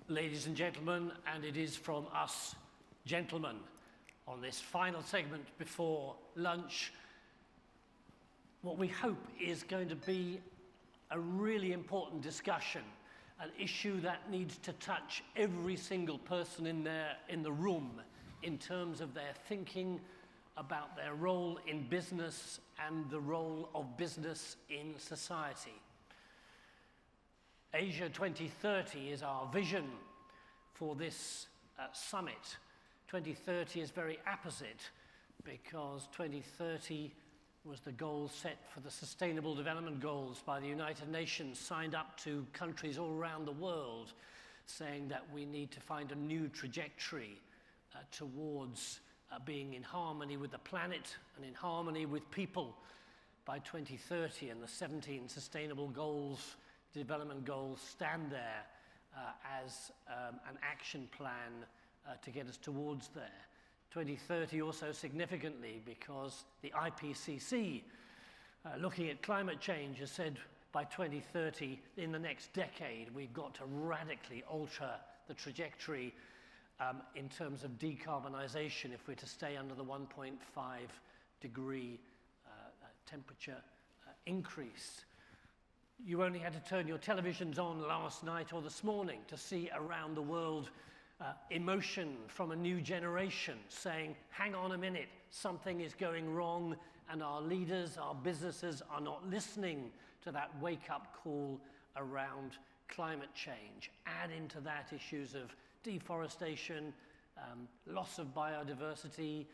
ladies and gentlemen, and it is from us, gentlemen, on this final segment before lunch. What we hope is going to be a really important discussion, an issue that needs to touch every single person in the room in terms of their thinking about their role in business and the role of business in society. Asia 2030 is our vision for this summit. 2030 is very apposite because 2030 was the goal set for the Sustainable Development Goals by the United Nations, signed up to countries all around the world, saying that we need to find a new trajectory towards being in harmony with the planet and in harmony with people by 2030, and the 17 Sustainable Goals, Development Goals stand there as an action plan to get us towards there. 2030 also significantly because the IPCC, looking at climate change, has said by 2030, in the next decade, we've got to radically alter the trajectory in terms of decarbonisation if we're to stay under the 1.5 degree temperature increase. You only had to turn your televisions on last night or this morning to see around the world emotion from a new generation saying, hang on a minute, something is going wrong, and our leaders, our businesses are not listening to that wake-up call around climate change. Add into that issues of deforestation, loss of biodiversity,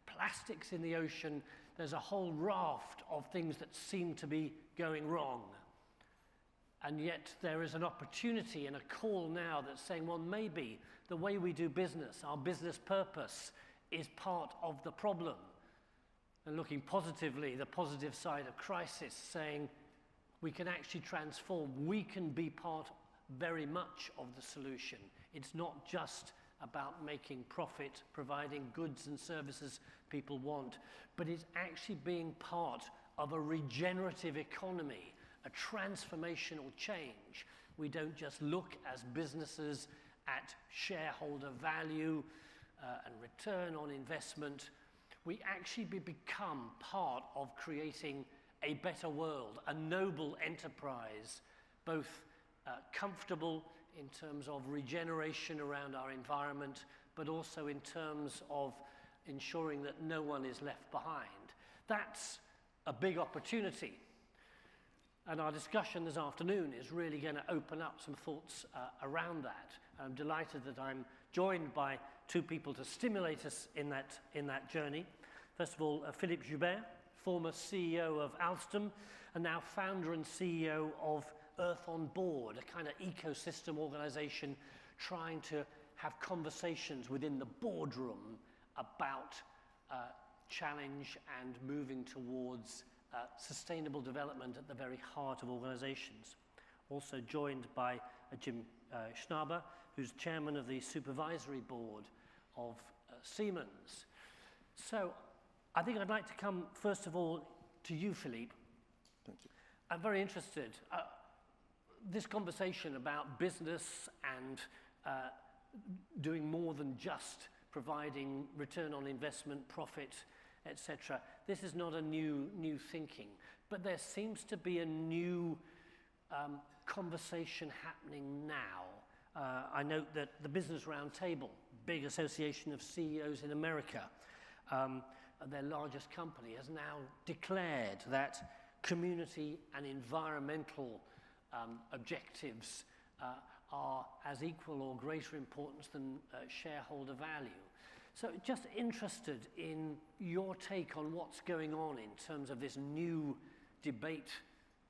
plastics in the ocean. There's a whole raft of things that seem to be going wrong. And yet there is an opportunity and a call now that's saying, well, maybe the way we do business, our business purpose, is part of the problem. And looking positively, the positive side of crisis, saying we can actually transform. We can be part very much of the solution. It's not just about making profit, providing goods and services people want, but it's actually being part of a regenerative economy, a transformational change. We don't just look as businesses at shareholder value and return on investment. We actually become part of creating a better world, a noble enterprise, both comfortable in terms of regeneration around our environment, but also in terms of ensuring that no one is left behind. That's a big opportunity. And our discussion this afternoon is really going to open up some thoughts around that. I'm delighted that I'm joined by two people to stimulate us in that journey. First of all, Philippe Joubert, former CEO of Alstom, and now founder and CEO of Earth on Board, a kind of ecosystem organization trying to have conversations within the boardroom about challenge and moving towards sustainable development at the very heart of organizations. Also joined by Jim Schnaber, who's chairman of the supervisory board of Siemens. So I think I'd like to come first of all to you, Philippe. Thank you. I'm very interested. This conversation about business and doing more than just providing return on investment, profit, etc. This is not a new thinking, but there seems to be a new conversation happening now. I note that the Business Roundtable, big association of CEOs in America, their largest company, has now declared that community and environmental objectives are as equal or greater importance than shareholder value. So just interested in your take on what's going on in terms of this new debate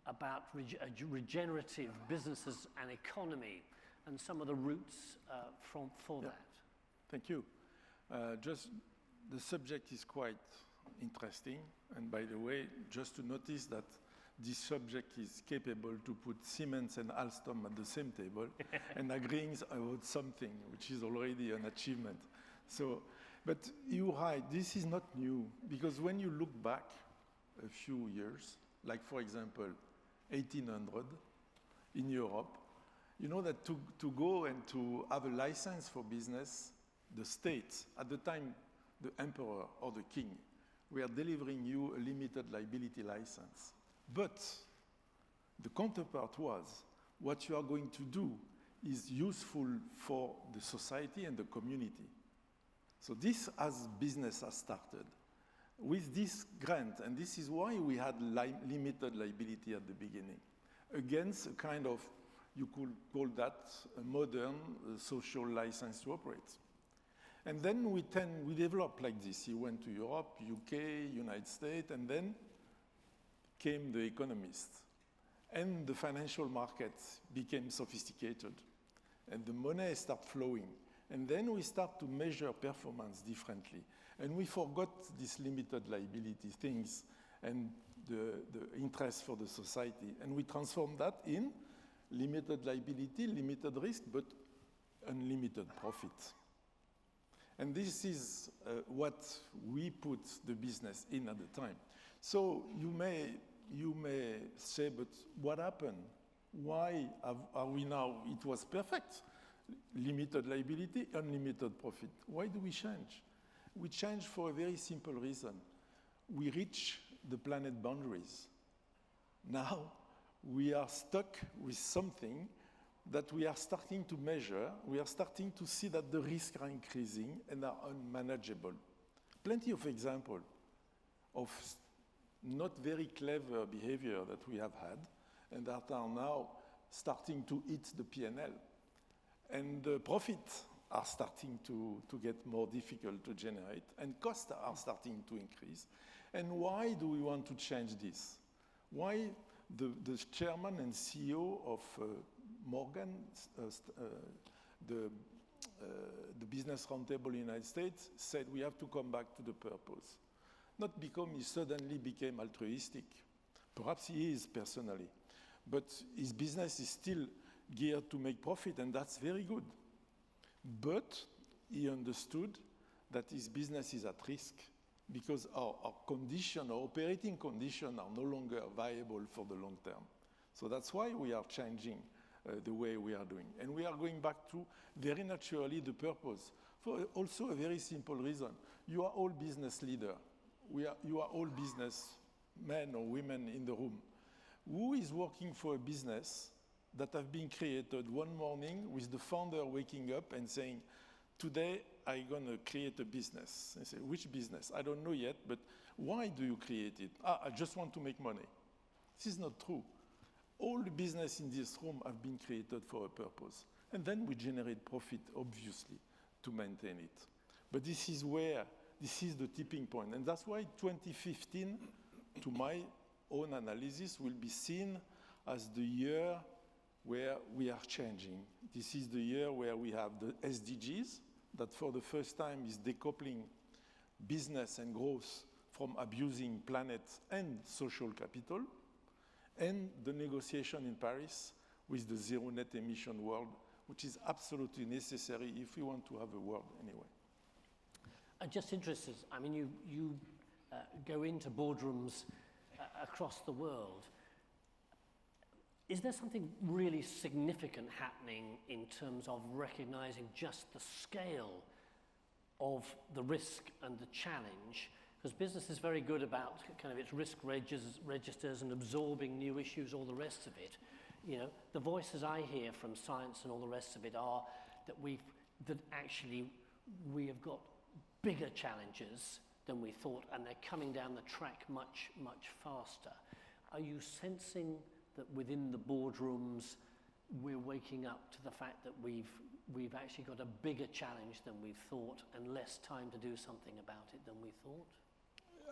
about regenerative businesses and economy and some of the roots for that. Thank you. Just the subject is quite interesting. And by the way, just to notice that this subject is capable to put Siemens and Alstom at the same table and agreeing about something, which is already an achievement. So, but you're right, this is not new, because when you look back a few years, like for example, 1800 in Europe, You know that to go and to have a license for business, the state, at the time, the emperor or the king, we are delivering you a limited liability license. But the counterpart was, what you are going to do is useful for the society and the community. So this, as business has started, with this grant, and this is why we had limited liability at the beginning, against a kind of, you could call that a modern social license to operate. And then we developed like this. You went to Europe, UK, United States, and then came the economists. And the financial markets became sophisticated. And the money started flowing. And then we start to measure performance differently. And we forgot these limited liability things and the interest for the society. And we transformed that in limited liability, limited risk, but unlimited profit. And this is what we put the business in at the time. So you may say, but what happened? Why are we now? It was perfect. Limited liability, unlimited profit. Why do we change? We change for a very simple reason. We reach the planet boundaries. Now we are stuck with something that we are starting to measure. We are starting to see that the risks are increasing and are unmanageable. Plenty of examples of not very clever behavior that we have had and that are now starting to eat the P&L. And the profits are starting to get more difficult to generate, and costs are starting to increase. And why do we want to change this? Why the chairman and CEO of Morgan, the Business Roundtable in the United States, said we have to come back to the purpose. Not because he suddenly became altruistic. Perhaps he is personally. But his business is still geared to make profit, and that's very good. But he understood that his business is at risk because our condition, our operating conditions are no longer viable for the long term. So that's why we are changing the way we are doing. And we are going back to, very naturally, the purpose. For also a very simple reason. You are all business leaders. You are all business men or women in the room. Who is working for a business that have been created one morning with the founder waking up and saying, today I'm going to create a business? I say, which business? I don't know yet, but why do you create it? I just want to make money. This is not true. All the business in this room have been created for a purpose. And then we generate profit, obviously, to maintain it. But this is the tipping point. And that's why 2015, to my own analysis, will be seen as the year where we are changing. This is the year where we have the SDGs, that for the first time is decoupling business and growth from abusing planet and social capital, and the negotiation in Paris with the zero net emission world, which is absolutely necessary if we want to have a world anyway. I'm just interested, I mean, you go into boardrooms across the world. Is there something really significant happening in terms of recognizing just the scale of the risk and the challenge? Because business is very good about kind of its risk registers and absorbing new issues, all the rest of it. You know, the voices I hear from science and all the rest of it are that actually we have got bigger challenges than we thought, and they're coming down the track much, much faster. Are you sensing that within the boardrooms we're waking up to the fact that we've actually got a bigger challenge than we thought and less time to do something about it than we thought?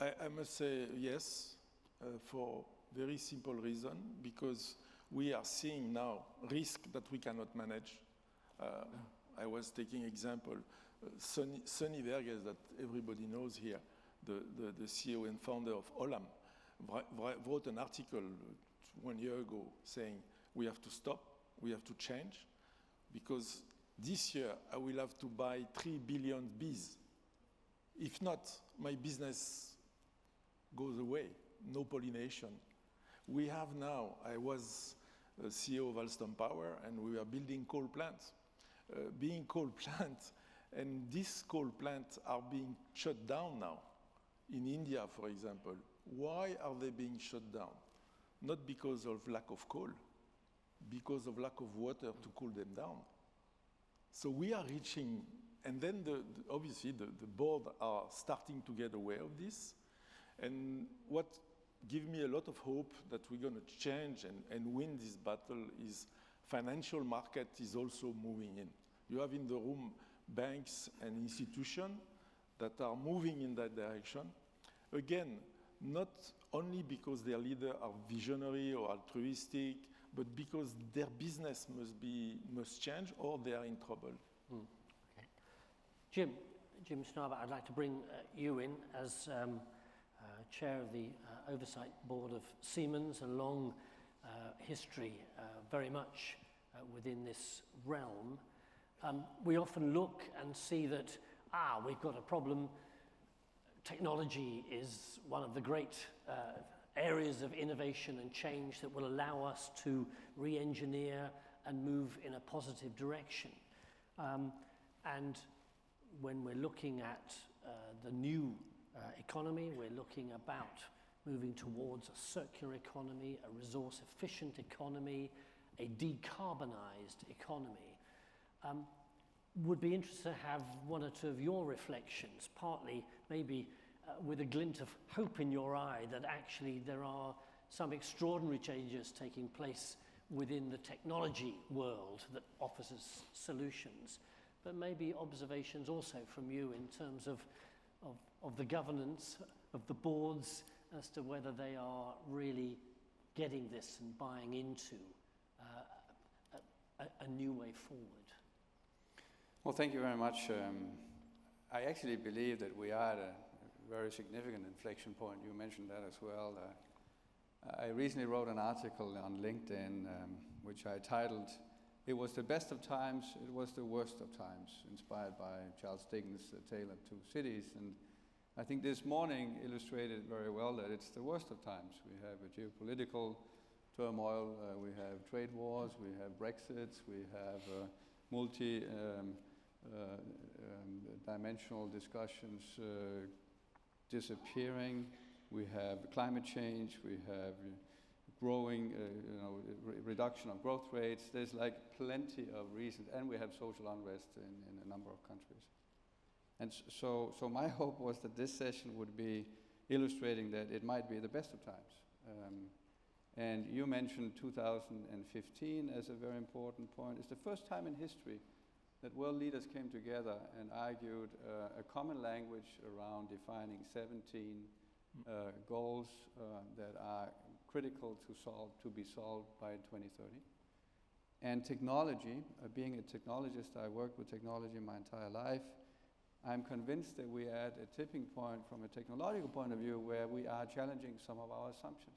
I must say yes, for very simple reason, because we are seeing now risk that we cannot manage. I was taking example, Sonny Verghese, that everybody knows here, the CEO and founder of Olam, wrote an article 1 year ago saying we have to stop, we have to change, because this year I will have to buy 3 billion bees. If not, my business goes away, no pollination. We have now, I was CEO of Alstom Power, and we were building coal plants. Being coal plants, and these coal plants are being shut down now. In India, for example, why are they being shut down? Not because of lack of coal, because of lack of water to cool them down. So we are reaching, and then obviously the board are starting to get aware of this. And what gives me a lot of hope that we're going to change and win this battle is financial market is also moving in. You have in the room banks and institutions that are moving in that direction. Again, not only because their leaders are visionary or altruistic, but because their business must change or they are in trouble. Okay. Jim Schneider, I'd like to bring you in as chair of the oversight board of Siemens, a long history very much within this realm. We often look and see that, we've got a problem. Technology is one of the great areas of innovation and change that will allow us to re-engineer and move in a positive direction. And when we're looking at the new economy, we're looking about moving towards a circular economy, a resource-efficient economy, a decarbonized economy. Would be interested to have one or two of your reflections, partly maybe with a glint of hope in your eye that actually there are some extraordinary changes taking place within the technology world that offers us solutions, but maybe observations also from you in terms of the governance, of the boards, as to whether they are really getting this and buying into a new way forward. Well, thank you very much. I actually believe that we are at a very significant inflection point. You mentioned that as well. I recently wrote an article on LinkedIn, which I titled, "It was the best of times, it was the worst of times," inspired by Charles Dickens' Tale of Two Cities. And I think this morning illustrated very well that it's the worst of times. We have a geopolitical turmoil, we have trade wars, we have Brexit, we have multi-dimensional discussions disappearing. We have climate change. We have growing, reduction of growth rates. There's like plenty of reasons, and we have social unrest in a number of countries. And so my hope was that this session would be illustrating that it might be the best of times. And you mentioned 2015 as a very important point. It's the first time in history that world leaders came together and argued a common language around defining 17 goals that are critical to be solved by 2030. And technology, being a technologist, I worked with technology my entire life. I'm convinced that we are at a tipping point from a technological point of view where we are challenging some of our assumptions.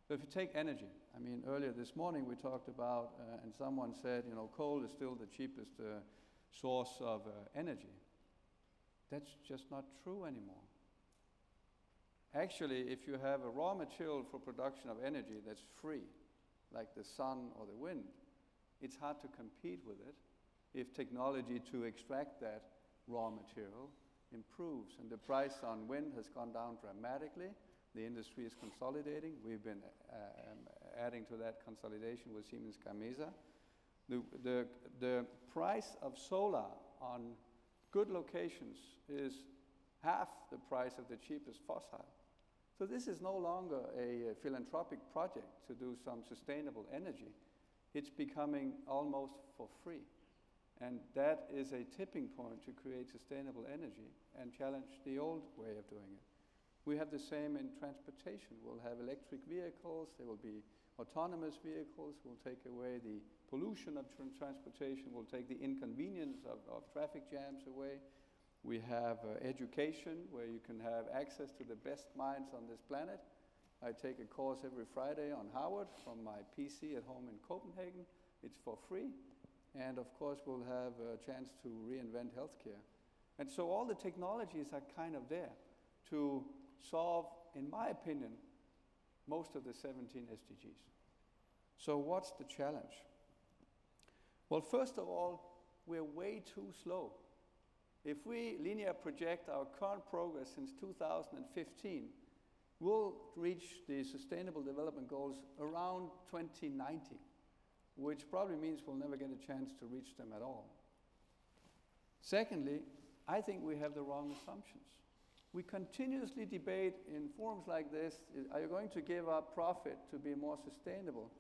So if you take energy, I mean, earlier this morning we talked about, and someone said, coal is still the cheapest source of energy. That's just not true anymore. Actually, if you have a raw material for production of energy that's free, like the sun or the wind, it's hard to compete with it if technology to extract that raw material improves. And the price on wind has gone down dramatically. The industry is consolidating. We've been adding to that consolidation with Siemens Gamesa. The price of solar on good locations is half the price of the cheapest fossil. So this is no longer a philanthropic project to do some sustainable energy. It's becoming almost for free. And that is a tipping point to create sustainable energy and challenge the old way of doing it. We have the same in transportation. We'll have electric vehicles. There will be autonomous vehicles. We'll take away the pollution of transportation. We'll take the inconvenience of traffic jams away. We have education, where you can have access to the best minds on this planet. I take a course every Friday on Harvard from my PC at home in Copenhagen. It's for free. And of course, we'll have a chance to reinvent healthcare. And so all the technologies are kind of there to solve, in my opinion, most of the 17 SDGs. So what's the challenge? Well, first of all, we're way too slow. If we linear project our current progress since 2015, we'll reach the Sustainable Development Goals around 2090, which probably means we'll never get a chance to reach them at all. Secondly, I think we have the wrong assumptions. We continuously debate in forums like this, are you going to give up profit to be more sustainable?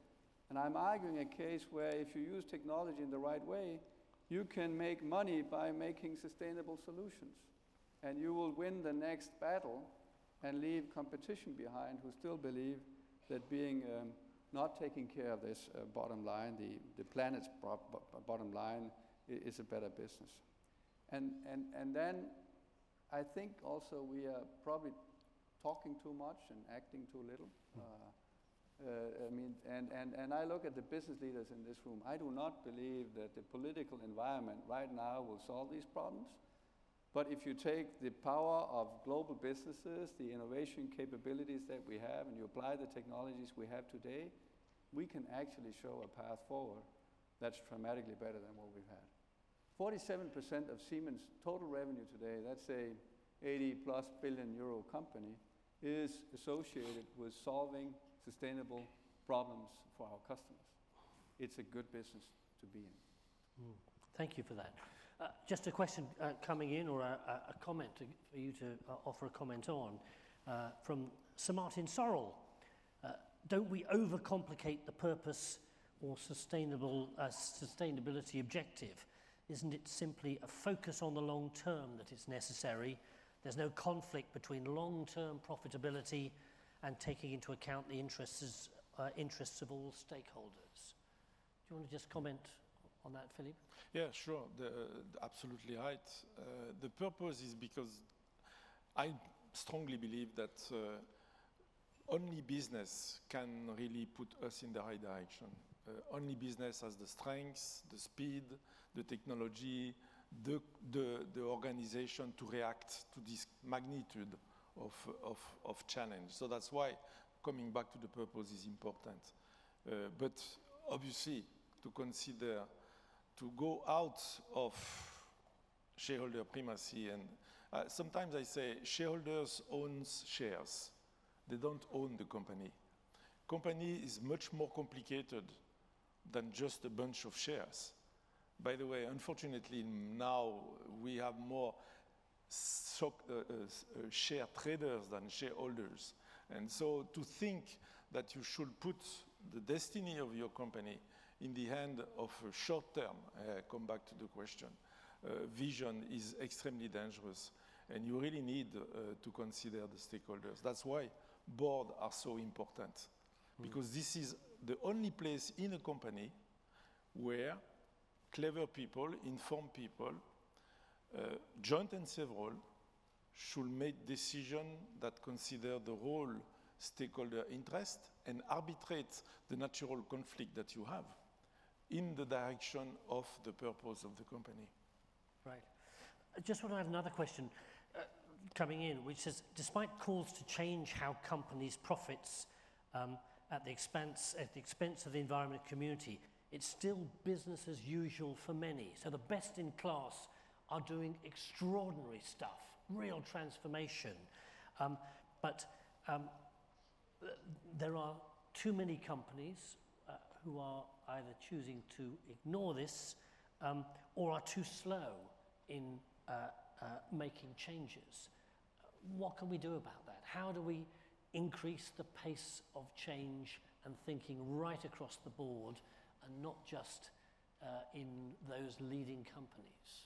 And I'm arguing a case where if you use technology in the right way, you can make money by making sustainable solutions. And you will win the next battle and leave competition behind who still believe that being not taking care of this bottom line, the planet's bottom line, is a better business. And then I think also we are probably talking too much and acting too little. And I look at the business leaders in this room. I do not believe that the political environment right now will solve these problems. But if you take the power of global businesses, the innovation capabilities that we have, and you apply the technologies we have today, we can actually show a path forward that's dramatically better than what we've had. 47% of Siemens' total revenue today, that's a 80+ billion euro company, is associated with solving sustainable problems for our customers. It's a good business to be in. Thank you for that. Just a question coming in, or a comment for you to offer a comment on, from Sir Martin Sorrell. Don't we overcomplicate the purpose or sustainability objective? Isn't it simply a focus on the long term that is necessary? There's no conflict between long-term profitability and taking into account the interests of all stakeholders. Do you want to just comment on that, Philippe? Yeah, sure. Absolutely right. The purpose is because I strongly believe that only business can really put us in the right direction. Only business has the strengths, the speed, the technology, the organization to react to this magnitude of challenge. So that's why coming back to the purpose is important. But obviously, to consider to go out of shareholder primacy, and sometimes I say shareholders own shares. They don't own the company. Company is much more complicated than just a bunch of shares. By the way, unfortunately, now we have more share traders than shareholders. And so to think that you should put the destiny of your company in the hand of a short term, come back to the question, vision is extremely dangerous. And you really need to consider the stakeholders. That's why boards are so important. Because this is the only place in a company where clever people, informed people, joint and several, should make decisions that consider the whole stakeholder interest and arbitrate the natural conflict that you have in the direction of the purpose of the company. Right. I just want to add another question coming in, which says, despite calls to change how companies' profits at the expense of the environment and community, it's still business as usual for many. So the best in class are doing extraordinary stuff, real transformation. But there are too many companies who are either choosing to ignore this or are too slow in making changes. What can we do about that? How do we increase the pace of change and thinking right across the board and not just in those leading companies?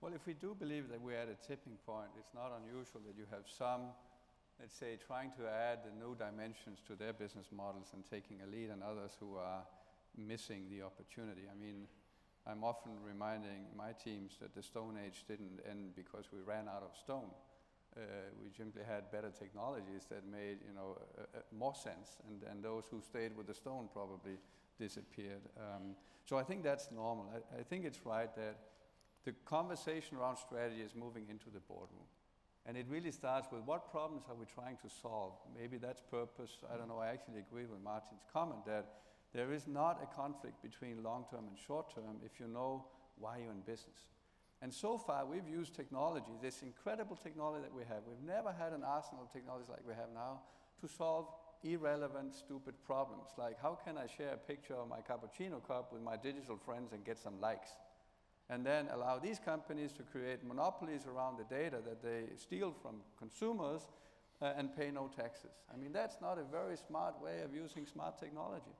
Well, if we do believe that we're at a tipping point, it's not unusual that you have some, let's say, trying to add the new dimensions to their business models and taking a lead, and others who are missing the opportunity. I mean, I'm often reminding my teams that the Stone Age didn't end because we ran out of stone. We simply had better technologies that made, more sense, and those who stayed with the stone probably disappeared. So I think that's normal. I think it's right that the conversation around strategy is moving into the boardroom. And it really starts with what problems are we trying to solve? Maybe that's purpose. I don't know. I actually agree with Martin's comment that There is not a conflict between long-term and short-term if you know why you're in business. And so far, we've used technology, this incredible technology that we have. We've never had an arsenal of technologies like we have now to solve irrelevant, stupid problems. Like, how can I share a picture of my cappuccino cup with my digital friends and get some likes? And then allow these companies to create monopolies around the data that they steal from consumers and pay no taxes. I mean, that's not a very smart way of using smart technology.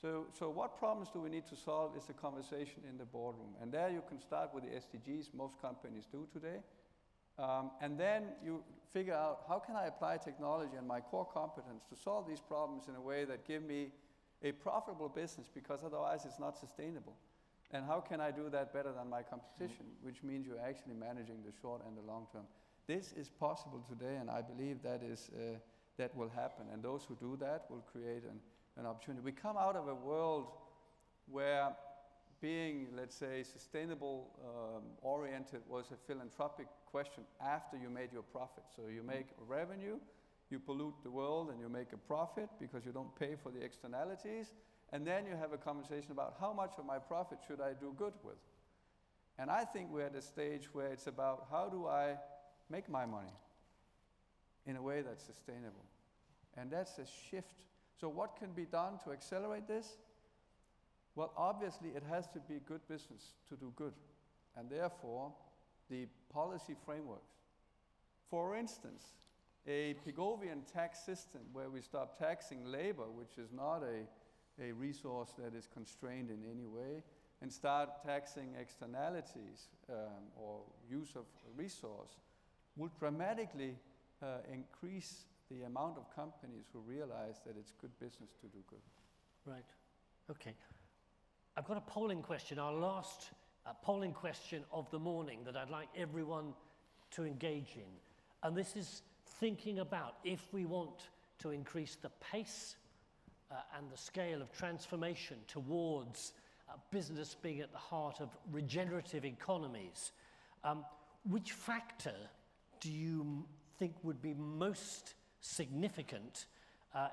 So what problems do we need to solve is the conversation in the boardroom. And there you can start with the SDGs, most companies do today. And then you figure out, how can I apply technology and my core competence to solve these problems in a way that give me a profitable business, because otherwise it's not sustainable. And how can I do that better than my competition, which means you're actually managing the short and the long term. This is possible today, and I believe that will happen. And those who do that will create an opportunity. We come out of a world where being, let's say, sustainable oriented was a philanthropic question after you made your profit. So you make revenue, you pollute the world, and you make a profit because you don't pay for the externalities. And then you have a conversation about how much of my profit should I do good with. And I think we're at a stage where it's about, how do I make my money in a way that's sustainable? And that's a shift. So what can be done to accelerate this? Well, obviously it has to be good business to do good. And therefore, the policy frameworks. For instance, a Pigovian tax system where we stop taxing labor, which is not a resource that is constrained in any way, and start taxing externalities or use of resource, would dramatically increase the amount of companies who realize that it's good business to do good. Right. Okay. I've got a polling question, our last polling question of the morning that I'd like everyone to engage in. And this is thinking about if we want to increase the pace and the scale of transformation towards business being at the heart of regenerative economies, which factor do you think would be most significant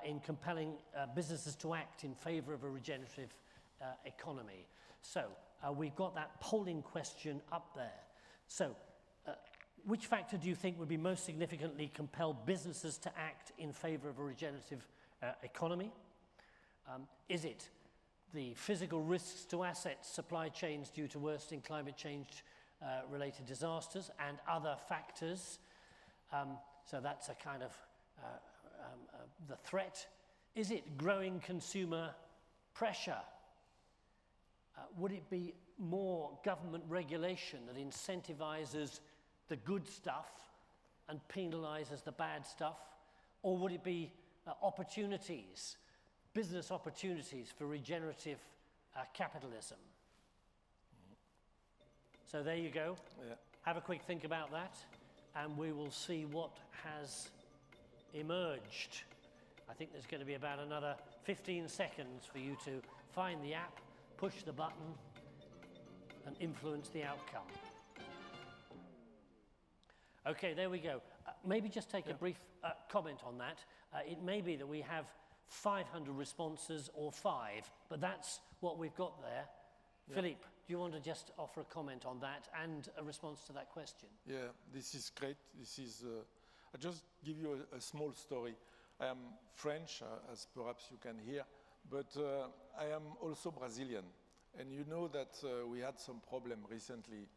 in compelling businesses to act in favor of a regenerative economy? So we've got that polling question up there. So which factor do you think would be most significantly compel businesses to act in favor of a regenerative economy? Is it the physical risks to assets, supply chains due to worsening climate change related disasters and other factors? So that's a kind of the threat. Is it growing consumer pressure? Would it be more government regulation that incentivizes the good stuff and penalizes the bad stuff? Or would it be opportunities, business opportunities for regenerative capitalism? So there you go. Yeah. Have a quick think about that, and we will see what has emerged. I think there's going to be about another 15 seconds for you to find the app, push the button, and influence the outcome. Okay, there we go. Maybe just take a brief comment on that. It may be that we have 500 responses or 5, but that's what we've got there. Yeah. Philippe, do you want to just offer a comment on that and a response to that question? Yeah, this is great. This is. I'll just give you a small story. I am French, as perhaps you can hear, but I am also Brazilian. And you know that we had some problem recently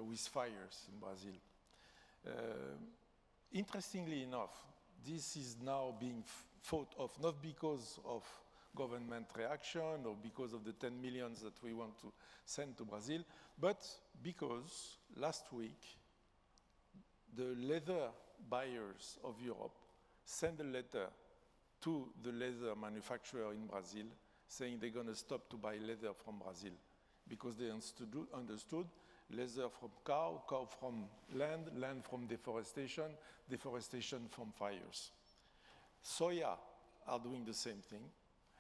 with fires in Brazil. Interestingly enough, this is now being thought of not because of government reaction or because of the 10 millions that we want to send to Brazil, but because last week the leather buyers of Europe sent a letter to the leather manufacturer in Brazil saying they're going to stop to buy leather from Brazil because they understood leather from cow, cow from land, land from deforestation, deforestation from fires. Soya are doing the same thing.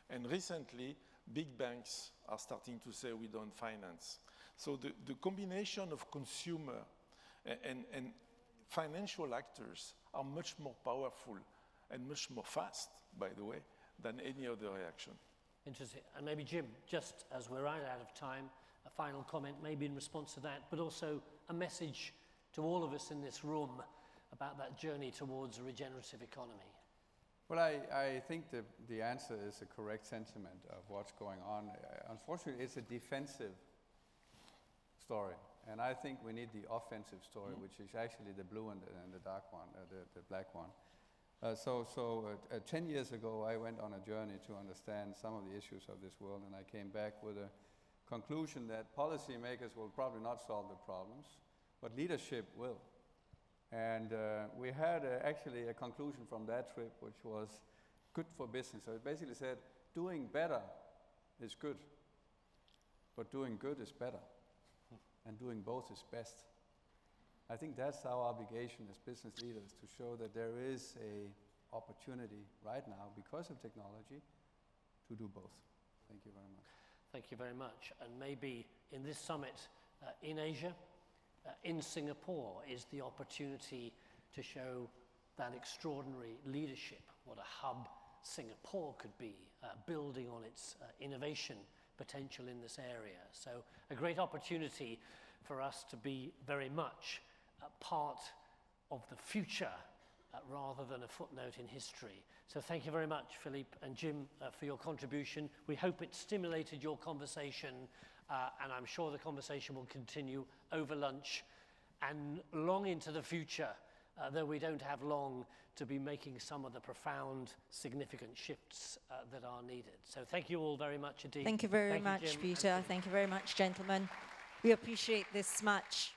And recently, big banks are starting to say we don't finance. So the combination of consumer and financial actors are much more powerful and much more fast, by the way, than any other reaction. Interesting. And maybe Jim, just as we're right out of time, a final comment maybe in response to that, but also a message to all of us in this room about that journey towards a regenerative economy. Well, I think the answer is a correct sentiment of what's going on. Unfortunately, it's a defensive story. And I think we need the offensive story, which is actually the blue and the dark one, the black one. 10 years ago, I went on a journey to understand some of the issues of this world, and I came back with a conclusion that policymakers will probably not solve the problems, but leadership will. And we had actually a conclusion from that trip, which was good for business. So it basically said, doing better is good, but doing good is better, and doing both is best. I think that's our obligation as business leaders, to show that there is an opportunity right now, because of technology, to do both. Thank you very much. Thank you very much. And maybe in this summit in Asia, in Singapore, is the opportunity to show that extraordinary leadership, what a hub Singapore could be, building on its innovation potential in this area. So a great opportunity for us to be very much part of the future rather than a footnote in history. So thank you very much, Philippe and Jim, for your contribution. We hope it stimulated your conversation, and I'm sure the conversation will continue over lunch and long into the future, though we don't have long to be making some of the profound, significant shifts that are needed. So thank you all very much indeed. Thank you very much, Jim, Peter. Thank you very much, gentlemen. We appreciate this much.